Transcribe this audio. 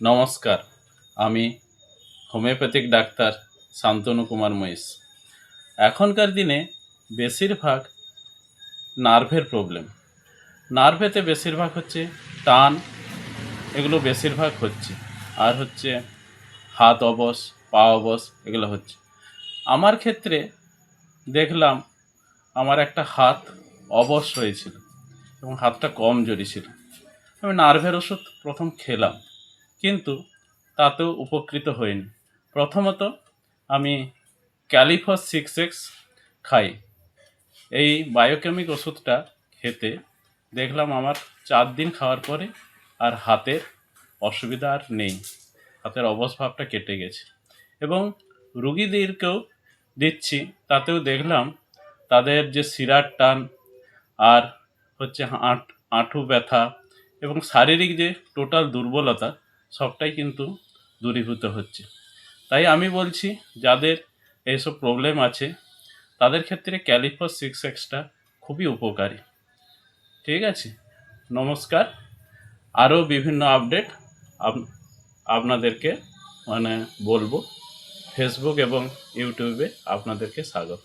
নমস্কার, আমি homeopathic doctor Shantanu Kumar মহিষ। এখনকার দিনে বেশিরভাগ নার্ভের প্রবলেম, নার্ভেতে বেশিরভাগ হচ্ছে টান, এগুলো বেশিরভাগ হচ্ছে। আর হচ্ছে হাত অবশ, পা অবশ, এগুলো হচ্ছে। আমার ক্ষেত্রে দেখলাম আমার একটা হাত অবশ হয়েছিল এবং হাতটা কমজোরি ছিল। আমি নার্ভের ওষুধ প্রথম খেলাম, কিন্তু তাতেও উপকৃত হইনি। প্রথমত আমি ক্যালিফস 6X খাই। এই বায়োকেমিক ওষুধটা খেতে দেখলাম আমার 4 দিন খাওয়ার পরে আর হাতের অসুবিধা আর নেই, হাতের অবশ ভাবটা কেটে গেছে। এবং রুগীদেরকেও দিচ্ছি, তাতেও দেখলাম তাদের যে শিরার টান আর হচ্ছে হাঁটু ব্যথা এবং শারীরিক যে টোটাল দুর্বলতা, সবটাই কিন্তু দূরীভূত হচ্ছে। তাই আমি বলছি, যাদের এইসব প্রবলেম আছে তাদের ক্ষেত্রে ক্যালিফস 6Xটা খুবই উপকারী। ঠিক আছে, নমস্কার। আরও বিভিন্ন আপডেট আপনাদেরকে বলবো। ফেসবুক এবং ইউটিউবে আপনাদেরকে স্বাগত।